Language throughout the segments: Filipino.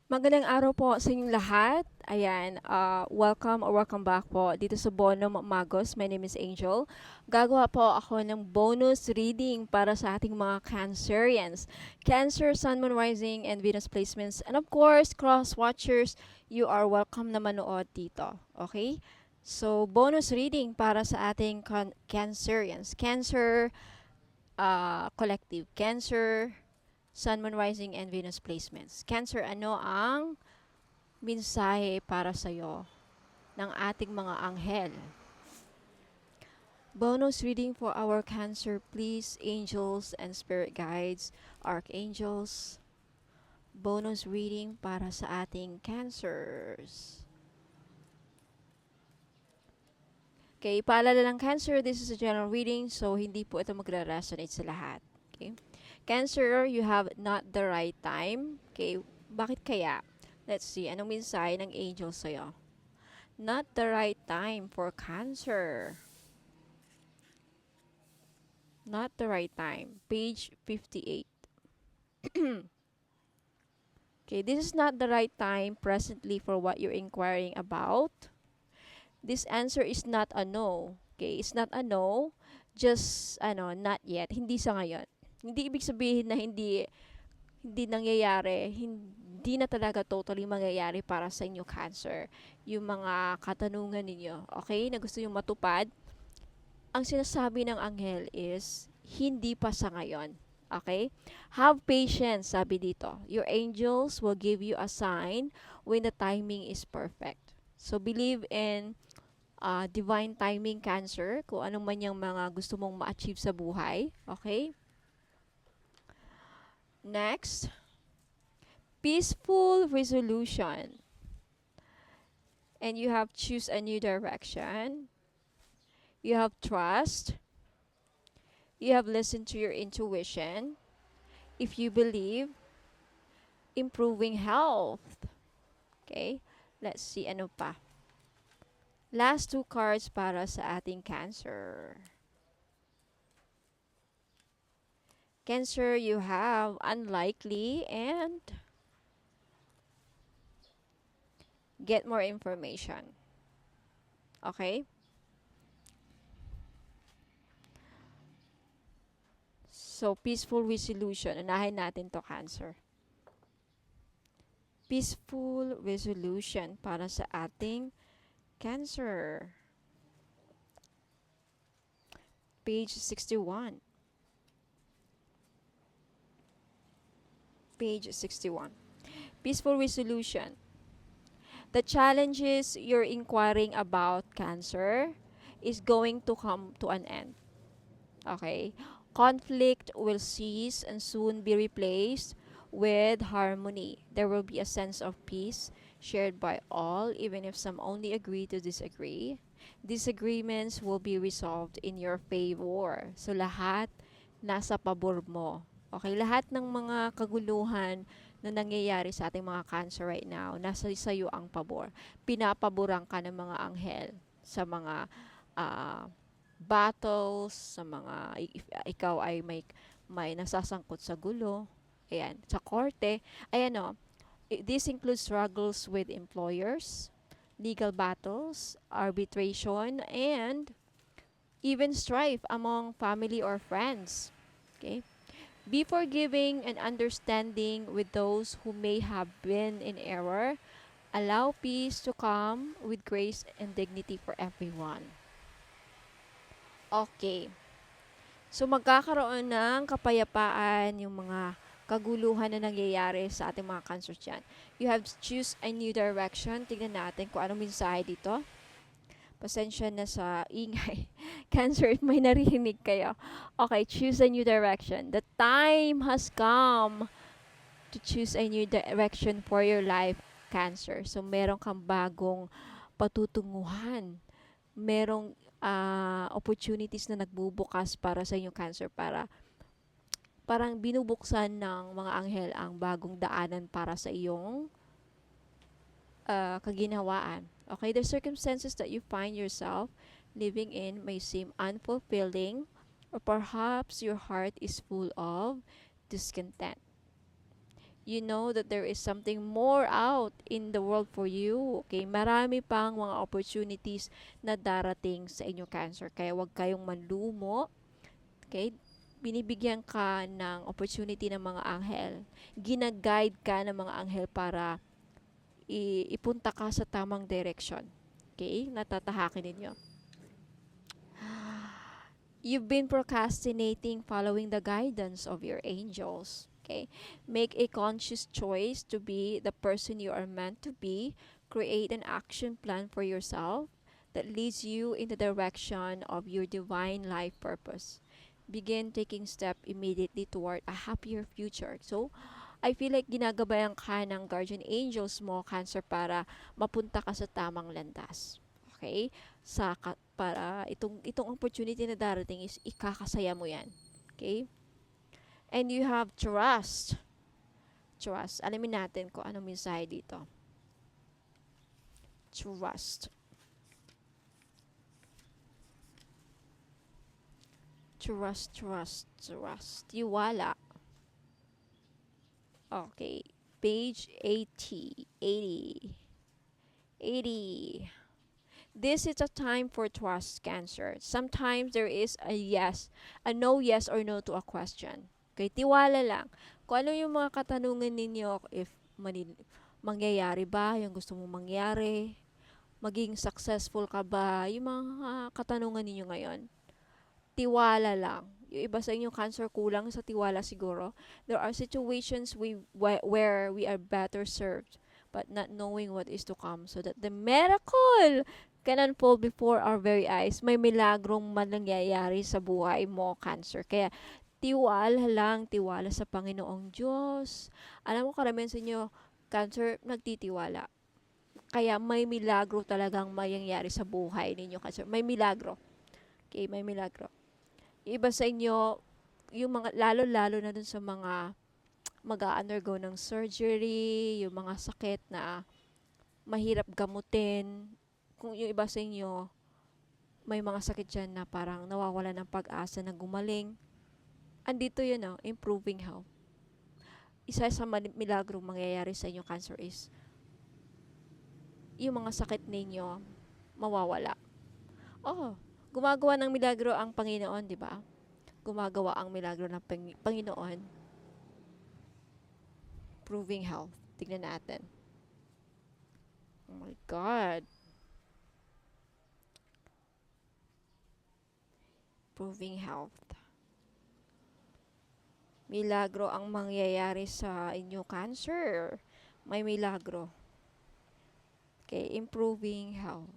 Magandang araw po sa inyong lahat. Ayan, welcome or welcome back po dito sa Bonum Magos. My name is Angel. Gagawa po ako ng bonus reading para sa ating mga Cancerians. Cancer, Sun, Moon, Rising, and Venus placements. And of course, cross watchers, you are welcome na manood dito. Okay? So, bonus reading para sa ating Cancerians. Cancer, collective. Cancer, Sun, Moon, Rising, and Venus placements. Cancer, ano ang mensahe para sa'yo ng ating mga anghel? Bonus reading for our Cancer, please, angels and spirit guides, archangels. Bonus reading para sa ating Cancers. Okay, paalala lang Cancer, this is a general reading, so hindi po ito magre-resonate sa lahat. Okay? Cancer, you have not the right time. Okay, bakit kaya? Let's see, anong mensahe ng angel sa'yo? Not the right time for Cancer. Not the right time. Page 58. Okay, this is not the right time presently for what you're inquiring about. This answer is not a no. Okay, it's not a no. Just, not yet. Hindi sa ngayon. Hindi ibig sabihin na hindi nangyayari, hindi na talaga totally mangyayari para sa inyo Cancer. Yung mga katanungan ninyo, okay, na gusto nyo matupad, ang sinasabi ng anghel is, hindi pa sa ngayon. Okay? Have patience, sabi dito. Your angels will give you a sign when the timing is perfect. So, believe in divine timing, Cancer, kung anong man yung mga gusto mong ma-achieve sa buhay. Okay? Next, peaceful resolution. And you have choose a new direction. You have trust. You have listened to your intuition. If you believe, improving health. Okay? Let's see ano pa. Last two cards para sa ating Cancer. Cancer, you have unlikely and get more information. Okay? So, peaceful resolution. Unahin natin to Cancer. Peaceful resolution para sa ating Cancer. Page 61. Page 61. Peaceful resolution. The challenges you're inquiring about, Cancer, is going to come to an end. Okay? Conflict will cease and soon be replaced with harmony. There will be a sense of peace shared by all, even if some only agree to disagree. Disagreements will be resolved in your favor. So, lahat nasa pabor mo. Okay? Lahat ng mga kaguluhan na nangyayari sa ating mga Cancer right now, nasa sayo ang pabor. Pinapaboran ka ng mga anghel sa mga battles, sa mga if ikaw ay may nasasangkot sa gulo, ayan, sa korte, ayan o, this includes struggles with employers, legal battles, arbitration, and even strife among family or friends. Okay? Be forgiving and understanding with those who may have been in error. Allow peace to come with grace and dignity for everyone. Okay. So, magkakaroon ng kapayapaan yung mga kaguluhan na nangyayari sa ating mga Cancers dyan. You have to choose a new direction. Tignan natin kung anong mensahe dito. Pasensya na sa ingay. Cancer, may narinig kayo. Okay, choose a new direction. The time has come to choose a new direction for your life, Cancer. So, meron kang bagong patutunguhan. Merong opportunities na nagbubukas para sa inyong Cancer, para parang binubuksan ng mga anghel ang bagong daanan para sa iyong kaginhawaan. Okay, the circumstances that you find yourself living in may seem unfulfilling, or perhaps your heart is full of discontent. You know that there is something more out in the world for you. Okay, marami pang mga opportunities na darating sa inyong Cancer. Kaya huwag kayong manlumo. Okay, binibigyan ka ng opportunity ng mga anghel. Ginaguide ka ng mga anghel para ipunta ka sa tamang direction. Okay, natatahakin ninyo. You've been procrastinating following the guidance of your angels. Okay? Make a conscious choice to be the person you are meant to be. Create an action plan for yourself that leads you in the direction of your divine life purpose. Begin taking step immediately toward a happier future. So, I feel like ginagabayan ka ng guardian angels mo, Cancer, para mapunta ka sa tamang landas. Okay? Para itong opportunity na darating is ikakasaya mo yan. Okay? And you have trust. Trust. Alamin natin kung anong mensahe dito. Trust. Trust. Tiwala. Okay. Page 80. This is a time for trust, Cancer. Sometimes there is a no yes or no to a question. Okay, tiwala lang. Kung ano yung mga katanungan ninyo, if mangyayari ba yung gusto mong mangyari, maging successful ka ba, yung mga katanungan ninyo ngayon, tiwala lang. Yung iba sa inyo, Cancer, kulang sa tiwala siguro. There are situations where we are better served but not knowing what is to come, so that the miracle can unfold before our very eyes. May milagrong mangyayari sa buhay mo, Cancer. Kaya tiwala sa Panginoong Diyos. Alam mo, karamihan sa inyo, Cancer, nagtitiwala. Kaya may milagro talagang mangyayari sa buhay ninyo, Cancer. May milagro. Okay, may milagro. Iba sa inyo, yung mga lalo-lalo na dun sa mga mag-undergo ng surgery, yung mga sakit na mahirap gamutin. Kung yung iba sa inyo, may mga sakit dyan na parang nawawala ng pag-asa na gumaling. Andito yun, improving health. Isa sa milagro mangyayari sa inyo, Cancer, is yung mga sakit ninyo mawawala. Gumagawa ng milagro ang Panginoon, di ba? Gumagawa ang milagro ng Panginoon. Improving health. Tignan natin. Oh my God. Improving health. Milagro ang mangyayari sa inyo, Cancer. May milagro. Okay, improving health.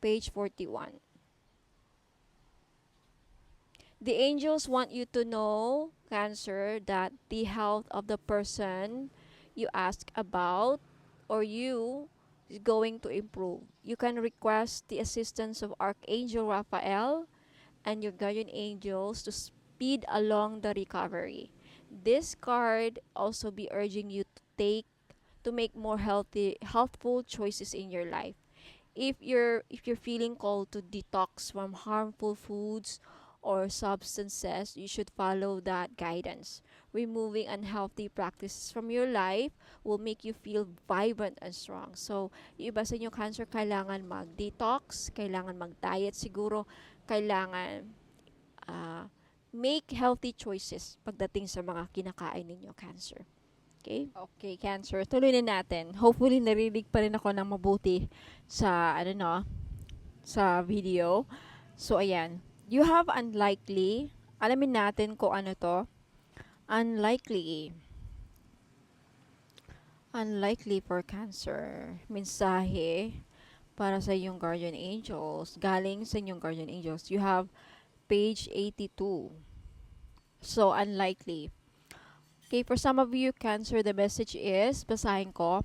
Page 41. The angels want you to know, Cancer, that the health of the person you ask about or you is going to improve. You can request the assistance of Archangel Raphael and your guardian angels to speed along the recovery. This card also be urging you to make more healthful choices in your life. If you're feeling called to detox from harmful foods or substances, you should follow that guidance. Removing unhealthy practices from your life will make you feel vibrant and strong. So, yung iba sa inyo, Cancer, kailangan mag-detox, kailangan mag-diet siguro, kailangan make healthy choices pagdating sa mga kinakain ninyo, Cancer. Okay, Cancer. Tuloy na natin. Hopefully, narinig pa rin ako ng mabuti sa, sa video. So, ayan. You have unlikely. Alamin natin kung ano to. Unlikely. Unlikely for Cancer. Mensahe para sa inyong guardian angels. Galing sa inyong guardian angels. You have page 82. So, unlikely. Okay, for some of you, Cancer, the message is, basahin ko,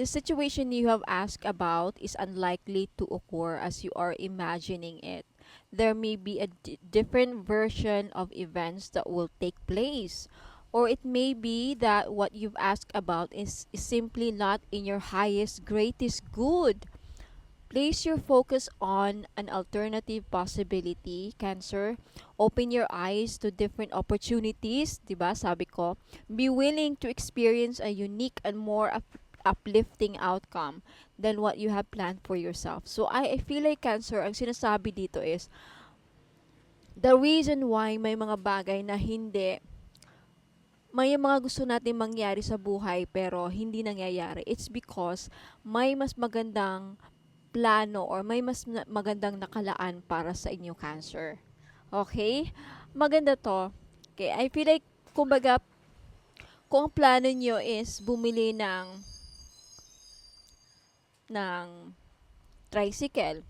the situation you have asked about is unlikely to occur as you are imagining it. There may be a different version of events that will take place. Or it may be that what you've asked about is simply not in your highest, greatest good. Place your focus on an alternative possibility, Cancer. Open your eyes to different opportunities, 'di ba? Sabi ko, be willing to experience a unique and more uplifting outcome than what you have planned for yourself. So I feel like, Cancer, ang sinasabi dito is the reason why may mga bagay na may mga gusto natin mangyari sa buhay pero hindi nangyayari. It's because may mas magandang plano or may mas magandang nakalaan para sa inyo, Cancer. Okay? Maganda to. Okay, I feel like, kumbaga, kung ang plano nyo is bumili ng tricycle,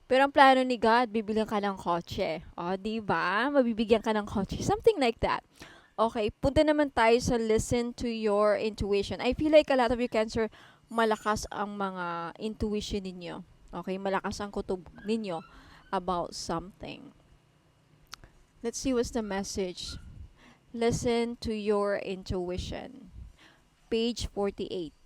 pero ang plano ni God, bibilihan ka ng kotse. O, diba? Mabibigyan ka ng kotse. Something like that. Okay, punta naman tayo sa listen to your intuition. I feel like a lot of you, Cancer, malakas ang mga intuition ninyo. Okay, malakas ang kutob ninyo about something. Let's see what's the message. Listen to your intuition. Page 48.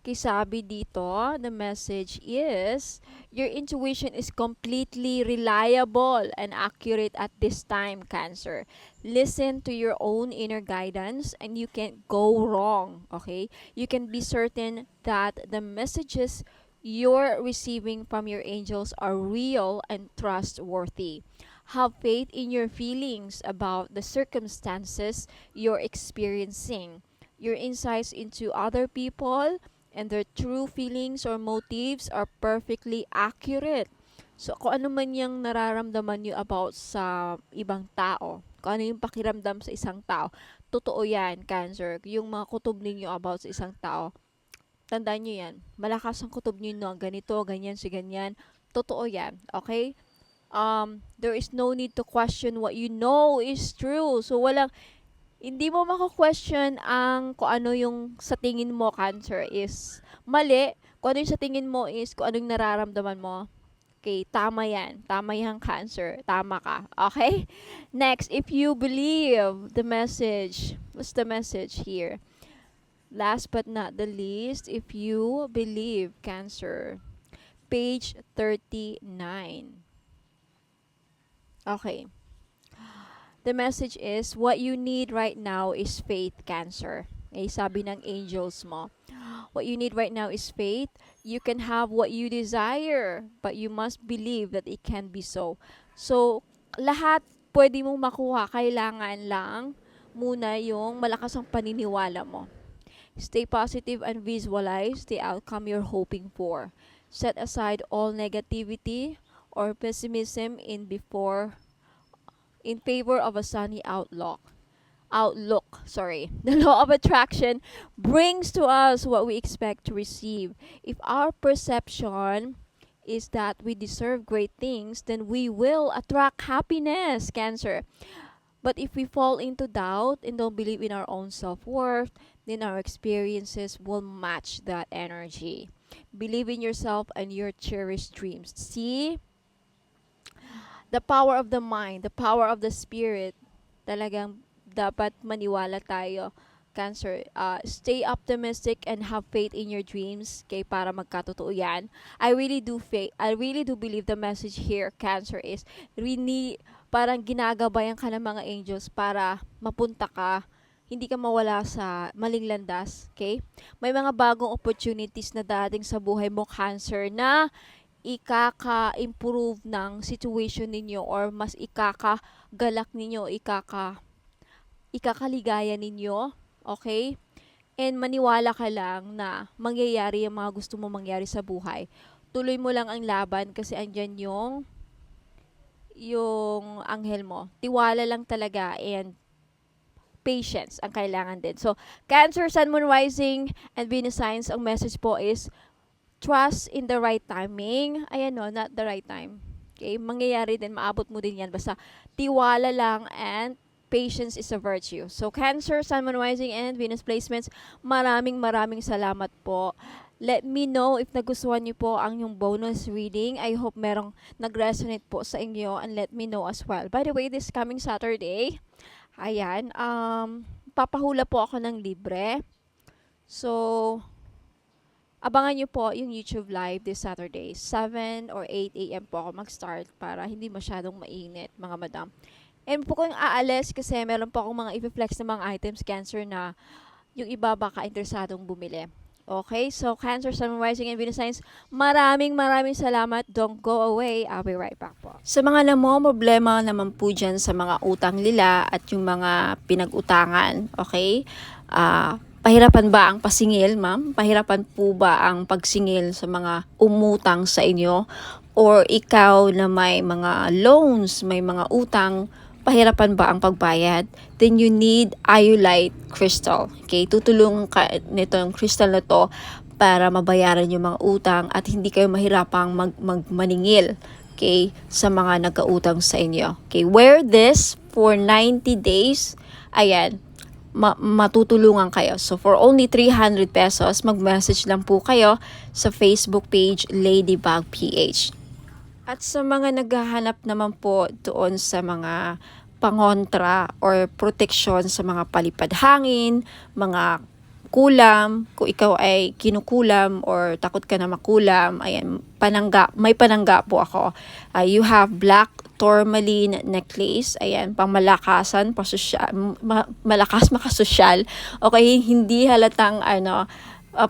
Sabi dito, the message is, your intuition is completely reliable and accurate at this time, Cancer. Listen to your own inner guidance and you can't go wrong, okay? You can be certain that the messages you're receiving from your angels are real and trustworthy. Have faith in your feelings about the circumstances you're experiencing. Your insights into other people and their true feelings or motives are perfectly accurate. So, kung ano man yung nararamdaman nyo about sa ibang tao, kung ano yung pakiramdam sa isang tao, totoo yan, Cancer. Yung mga kutob ninyo about sa isang tao, tandaan nyo yan. Malakas ang kutob nyo, no? Ganito, ganyan, si ganyan. Totoo yan, okay? There is no need to question what you know is true. So, hindi mo mako-question kung ano yung sa tingin mo, Cancer, is mali. Kung ano yung sa tingin mo is kung anong nararamdaman mo. Okay, tama yan. Tama yan, Cancer. Tama ka. Okay? Next, if you believe the message, what's the message here? Last but not the least, if you believe, Cancer. Page 39. Okay. The message is, what you need right now is faith, Cancer. Sabi ng angels mo. What you need right now is faith. You can have what you desire, but you must believe that it can be so. So, lahat pwede mong makuha. Kailangan lang muna yung malakas ang paniniwala mo. Stay positive and visualize the outcome you're hoping for. Set aside all negativity or pessimism in favor of a sunny outlook. The law of attraction brings to us what we expect to receive. If our perception is that we deserve great things, then we will attract happiness, Cancer. But if we fall into doubt and don't believe in our own self-worth, then our experiences will match that energy. Believe in yourself and your cherished dreams. See? The power of the mind, the power of the spirit, talagang dapat maniwala tayo, Cancer. Stay optimistic and have faith in your dreams, para magkatotoo yan. I really do believe the message here, Cancer, is really parang ginagabayan ka ng mga angels para mapunta ka, hindi ka mawala sa maling landas, okay? May mga bagong opportunities na dating sa buhay mo, Cancer, na ikaka-improve ng situation ninyo or mas ikakagalak ninyo, ikakaligaya ninyo, okay? And maniwala ka lang na mangyayari yung mga gusto mo mangyari sa buhay. Tuloy mo lang ang laban kasi andyan yung anghel mo. Tiwala lang talaga and patience ang kailangan din. So, Cancer, Sun, Moon, Rising, and Venus signs, ang message po is, trust in the right timing. Ayan, no, not the right time. Okay, mangyayari din, maabot mo din yan. Basta tiwala lang and patience is a virtue. So, Cancer, Sun, Moon, Rising, and Venus placements, maraming salamat po. Let me know if nagustuhan niyo po ang yung bonus reading. I hope merong nag-resonate po sa inyo and let me know as well. By the way, this coming Saturday, ayan, papahula po ako ng libre. So, abangan nyo po yung YouTube live this Saturday. 7 or 8 a.m. po ako mag-start para hindi masyadong mainit, mga madam. And po kung aalis kasi meron po akong mga i-flex na mga items, Cancer, na yung iba baka interesadong bumili. Okay, so Cancer, Sun Rising, and Venus Signs, maraming salamat. Don't go away. I'll be right back po. Sa mga problema naman po dyan sa mga utang nila at yung mga pinag-utangan, okay? Pahirapan ba ang pasingil, ma'am? Pahirapan po ba ang pagsingil sa mga umutang sa inyo? Or ikaw na may mga loans, may mga utang, pahirapan ba ang pagbayad? Then you need iolite crystal. Okay, tutulong ka nitong crystal na to para mabayaran yung mga utang at hindi kayo mahirapang maningil, okay, sa mga nagkautang sa inyo. Okay, wear this for 90 days. Ayan, matutulungan kayo. So for only 300 pesos, mag-message lang po kayo sa Facebook page Ladybug PH. At sa mga naghahanap naman po doon sa mga pangontra or proteksyon sa mga palipad hangin, mga kulam, kung ikaw ay kinukulam or takot ka na makulam, ayan, may panangga po ako. You have black tourmaline necklace, ayan, pangmalakasan, malakas makasosyal. Okay, hindi halatang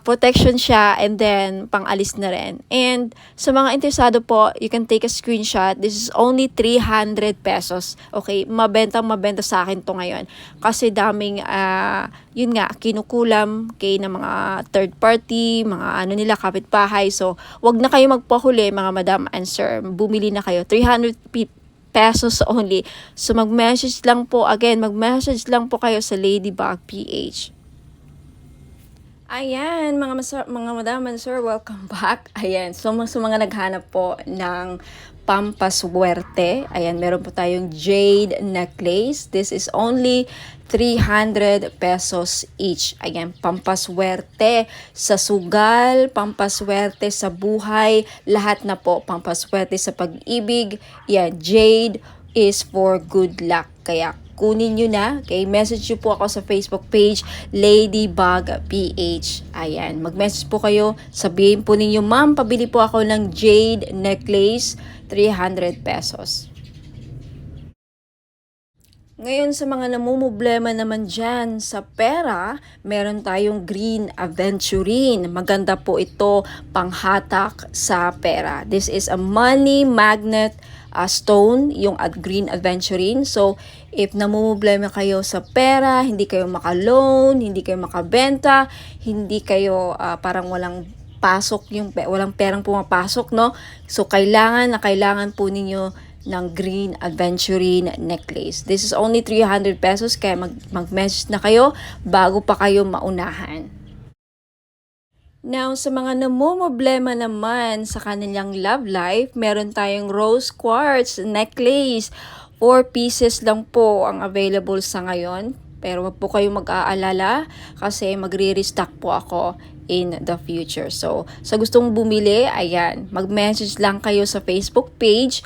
protection siya, and then pang-alis na rin. And sa mga interesado po, you can take a screenshot. This is only 300 pesos. Okay, mabenta sa akin to ngayon. Kasi daming, yun nga, kinukulam kay na mga third party, mga nila, kapitbahay. So, wag na kayo magpahuli, mga madam and sir. Bumili na kayo. 300 pesos only. So, mag-message lang po kayo sa Ladybug PH. Ayan, mga madam and sir, welcome back. Ayan, so sa mga naghanap po ng pampaswerte, ayan, meron po tayong jade necklace. This is only 300 pesos each. Ayan, pampaswerte sa sugal, pampaswerte sa buhay, lahat na po, pampaswerte sa pag-ibig. Yan, jade is for good luck. Kaya kunin nyo na. Okay, message nyo po ako sa Facebook page Ladybug PH. Ayan, mag-message po kayo. Sabihin po ninyo, ma'am, pabili po ako ng jade necklace, 300 pesos. Ngayon, sa mga namumblema naman dyan sa pera, meron tayong green aventurine. Maganda po ito panghatak sa pera. This is a money magnet stone, yung green aventurine. So, if namumblema kayo sa pera, hindi kayo maka-loan, hindi kayo makabenta, hindi kayo parang walang pasok, walang perang pumapasok, no? So, kailangan po ninyo ng green aventurine necklace. This is only 300 pesos, kaya mag-message na kayo bago pa kayo maunahan. Now, sa mga namumblema naman sa kanilang love life, meron tayong rose quartz necklace. 4 pieces lang po ang available sa ngayon. Pero wag po kayong mag-aalala kasi magre-restock po ako in the future. So, sa gustong bumili, ayan, mag-message lang kayo sa Facebook page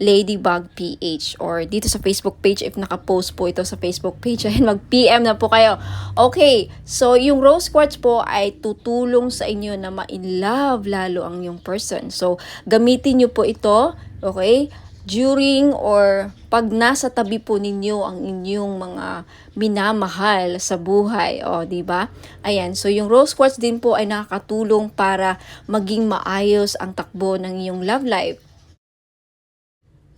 Ladybug PH or dito sa Facebook page if naka-post po ito sa Facebook page. Ayan, mag-PM na po kayo. Okay, so yung rose quartz po ay tutulong sa inyo na ma-in-love lalo ang yung person. So, gamitin nyo po ito, okay, during or pag nasa tabi po ninyo ang inyong mga minamahal sa buhay, di ba? Ayan, so yung rose quartz din po ay nakakatulong para maging maayos ang takbo ng iyong love life.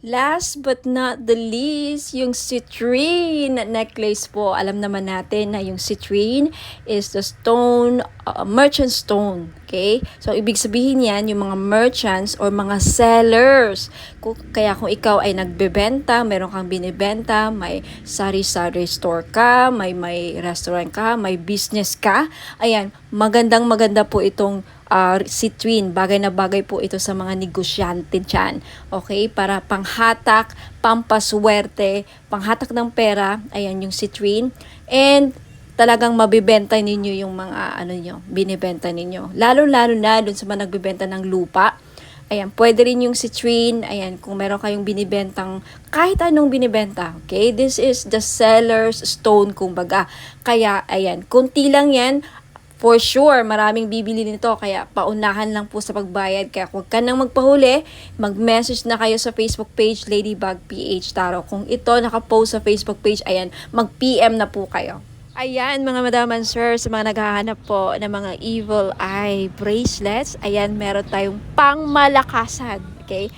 Last but not the least, yung citrine necklace po. Alam naman natin na yung citrine is the stone, merchant stone. Okay? So, ibig sabihin yan, yung mga merchants or mga sellers. Kaya kung ikaw ay nagbebenta, meron kang binibenta, may sari-sari store ka, may restaurant ka, may business ka, ayan, maganda po itong citrine. Bagay na bagay po ito sa mga negosyante dyan. Okay? Para panghatak, pampaswerte, panghatak ng pera, ayan yung citrine. And talagang mabibenta ninyo yung mga binibenta ninyo. Lalo-lalo na dun sa mga nagbibenta ng lupa. Ayan, pwede rin yung citrine. Ayan, kung meron kayong binibentang kahit anong binibenta. Okay? This is the seller's stone, kumbaga. Kaya, ayan, kunti lang yan. For sure, maraming bibili nito kaya paunahan lang po sa pagbayad. Kaya huwag ka nang magpahuli, mag-message na kayo sa Facebook page Ladybug PH Tarot. Kung ito nakapost sa Facebook page, ayan, mag-PM na po kayo. Ayan mga madam and sir, sa mga naghahanap po ng mga evil eye bracelets, ayan meron tayong pangmalakasan, okay?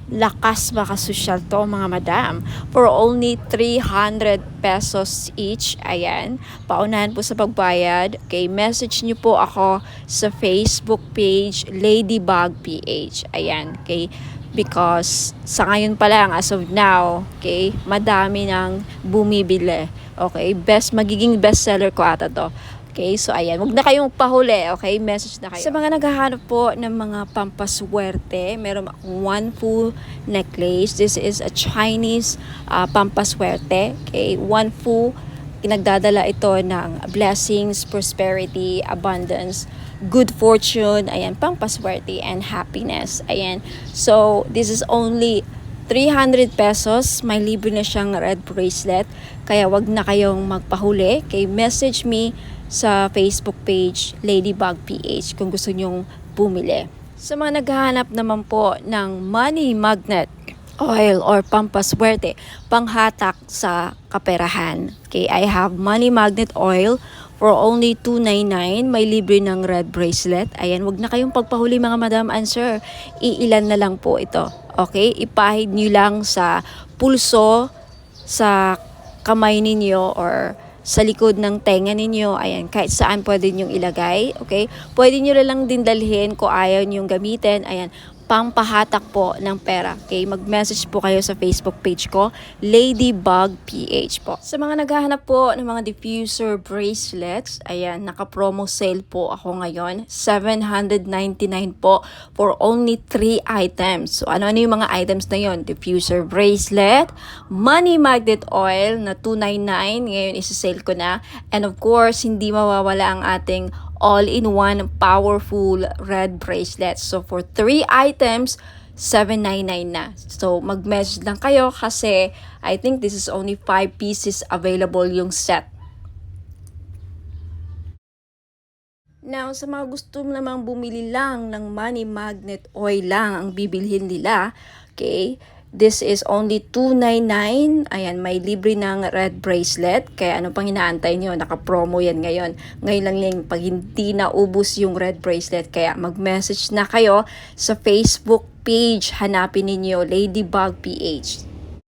Lakas makasosyal to mga madam. For only 300 pesos each, ayan, paunahan po sa pagbayad, okay? Message nyo po ako sa Facebook page Ladybug PH, ayan, okay? Because sa ngayon pa lang, as of now, okay, madami nang bumibili. Okay, magiging bestseller ko ata to. Okay, so ayan, huwag na kayong pahuli, okay? Message na kayo. Sa mga naghahanap po ng mga pampaswerte, meron akong one full necklace. This is a Chinese pampaswerte. Okay, one full, nagdadala ito ng blessings, prosperity, abundance, good fortune, ayan, pampaswerte and happiness. Ayan, so this is only 300 pesos, may libre na siyang red bracelet. Kaya wag na kayong magpahuli. Okay, message me sa Facebook page Ladybug PH kung gusto nyong bumili. Sa mga naghahanap naman po ng money magnet oil or pampaswerte, panghatak sa kaperahan. Okay, I have money magnet oil for only 299, may libre ng red bracelet. Ayan, wag na kayong pagpahuli mga madam and sir. Iilan na lang po ito. Okay, ipahid nyo lang sa pulso, sa kamay ninyo or sa likod ng tenga ninyo. Ayan, kahit saan pwede nyong ilagay. Okay, pwede nyo lang din dalhin kung ayaw nyong gamitin. Ayan, pampahatak po ng pera. Okay, mag-message po kayo sa Facebook page ko, Ladybug PH po. Sa mga naghahanap po ng mga diffuser bracelets, ayan, naka-promo sale po ako ngayon. 799 po for only 3 items. So, ano yung mga items na yon? Diffuser bracelet, money magnet oil na 299, ngayon isa-sale ko na. And of course, hindi mawawala ang ating all-in-one powerful red bracelet. So, for 3 items, 799 na. So, mag-message lang kayo kasi I think this is only 5 pieces available yung set. Now, sa mga gusto namang bumili lang ng money magnet oil lang ang bibilhin nila, okay, this is only 299. Ayan, may libre ng red bracelet. Kaya ano pang inaantay nyo? Naka-promo yan ngayon. Ngayon lang yung pag hindi naubos yung red bracelet. Kaya mag-message na kayo sa Facebook page. Hanapin ninyo Ladybug PH.